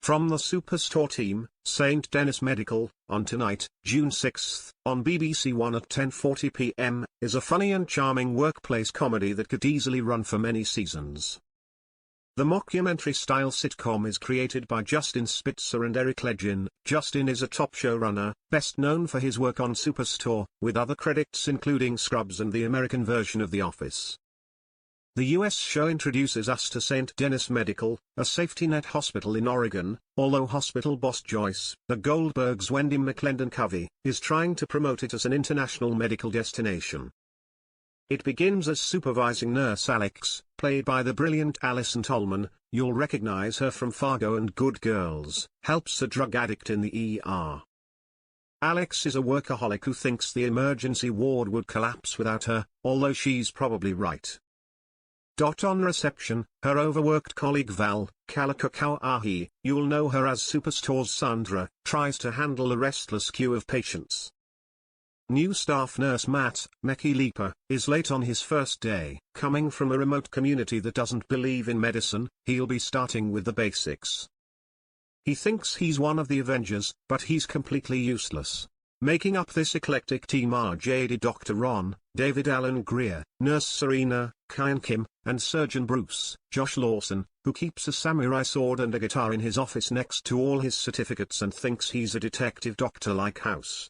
From the Superstore team, St Denis Medical, on tonight, June 6, on BBC1 at 10:40 p.m, is a funny and charming workplace comedy that could easily run for many seasons. The mockumentary-style sitcom is created by Justin Spitzer and Eric Legin. Justin is a top showrunner, best known for his work on Superstore, with other credits including Scrubs and the American version of The Office. The US show introduces us to St. Denis Medical, a safety net hospital in Oregon, although hospital boss Joyce, the Goldbergs' Wendy McClendon-Covey, is trying to promote it as an international medical destination. It begins as supervising nurse Alex, played by the brilliant Alison Tolman. You'll recognize her from Fargo and Good Girls, helps a drug addict in the ER. Alex is a workaholic who thinks the emergency ward would collapse without her, although she's probably right. On reception, her overworked colleague Val, Calico Kauahi, you'll know her as Superstore's Sandra, tries to handle a restless queue of patients. New staff nurse Matt, Meki Leaper, is late on his first day. Coming from a remote community that doesn't believe in medicine, he'll be starting with the basics. He thinks he's one of the Avengers, but he's completely useless. Making up this eclectic team are JD Dr. Ron, David Alan Greer, Nurse Serena, Kyan Kim, and Surgeon Bruce, Josh Lawson, who keeps a samurai sword and a guitar in his office next to all his certificates and thinks he's a detective doctor-like house.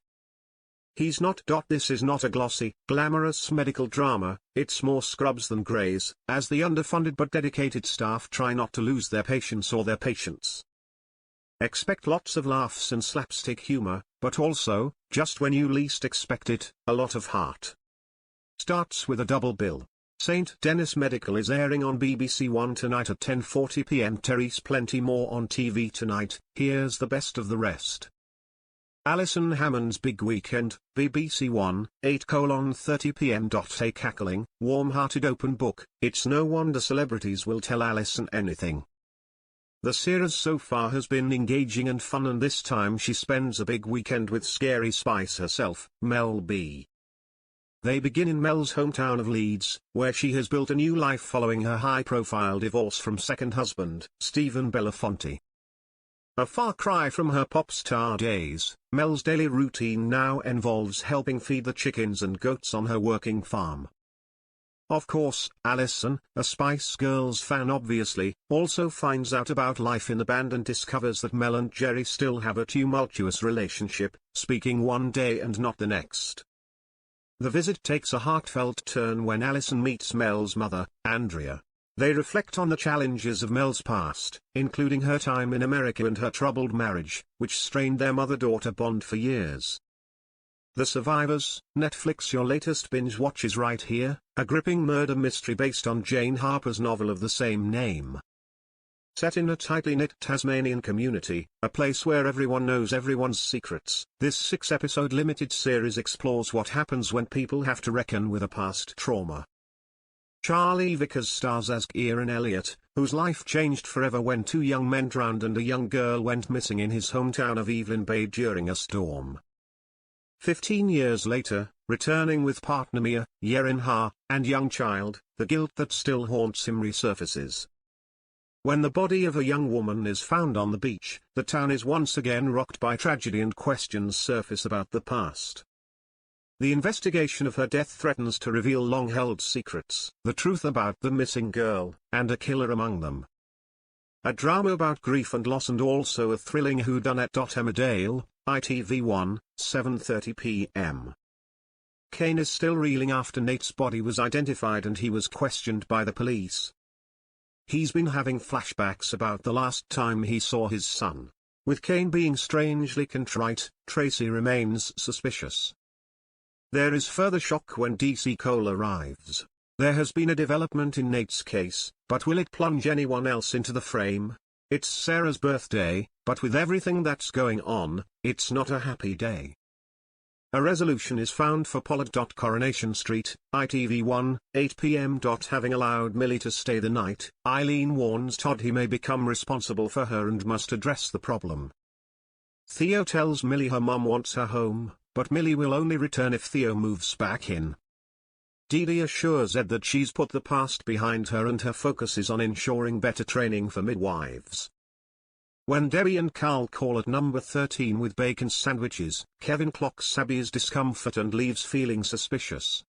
He's not. This is not a glossy, glamorous medical drama, it's more Scrubs than Greys, as the underfunded but dedicated staff try not to lose their patients or their patients. Expect lots of laughs and slapstick humor, but also, just when you least expect it, a lot of heart. Starts with a double bill. St. Denis Medical is airing on BBC1 tonight at 10:40 p.m. Terry's plenty more on TV tonight. Here's the best of the rest. Alison Hammond's Big Weekend, BBC1, 8:30 p.m. A cackling, warm-hearted open book. It's no wonder celebrities will tell Alison anything. The series so far has been engaging and fun, and this time she spends a big weekend with Scary Spice herself, Mel B. They begin in Mel's hometown of Leeds, where she has built a new life following her high-profile divorce from second husband, Stephen Belafonte. A far cry from her pop star days, Mel's daily routine now involves helping feed the chickens and goats on her working farm. Of course, Alison, a Spice Girls fan obviously, also finds out about life in the band and discovers that Mel and Jerry still have a tumultuous relationship, speaking one day and not the next. The visit takes a heartfelt turn when Alison meets Mel's mother, Andrea. They reflect on the challenges of Mel's past, including her time in America and her troubled marriage, which strained their mother-daughter bond for years. The Survivors, Netflix. Your latest binge watch is right here, a gripping murder mystery based on Jane Harper's novel of the same name. Set in a tightly knit Tasmanian community, a place where everyone knows everyone's secrets, this 6-episode limited series explores what happens when people have to reckon with a past trauma. Charlie Vickers stars as Kieran Elliott, whose life changed forever when 2 young men drowned and a young girl went missing in his hometown of Evelyn Bay during a storm. 15 years later, returning with partner Mia, Yerin Ha, and young child, the guilt that still haunts him resurfaces. When the body of a young woman is found on the beach, the town is once again rocked by tragedy and questions surface about the past. The investigation of her death threatens to reveal long-held secrets, the truth about the missing girl, and a killer among them. A drama about grief and loss, and also a thrilling whodunit. Emmerdale, ITV1, 7:30 p.m. Kane is still reeling after Nate's body was identified and he was questioned by the police. He's been having flashbacks about the last time he saw his son. With Kane being strangely contrite, Tracy remains suspicious. There is further shock when DC Cole arrives. There has been a development in Nate's case, but will it plunge anyone else into the frame? It's Sarah's birthday, but with everything that's going on, it's not a happy day. A resolution is found for Pollard. Coronation Street, ITV1, 8 p.m. Having allowed Millie to stay the night, Eileen warns Todd he may become responsible for her and must address the problem. Theo tells Millie her mum wants her home, but Millie will only return if Theo moves back in. Dee Dee assures Ed that she's put the past behind her and her focus is on ensuring better training for midwives. When Debbie and Carl call at number 13 with bacon sandwiches, Kevin clocks Sabby's discomfort and leaves feeling suspicious.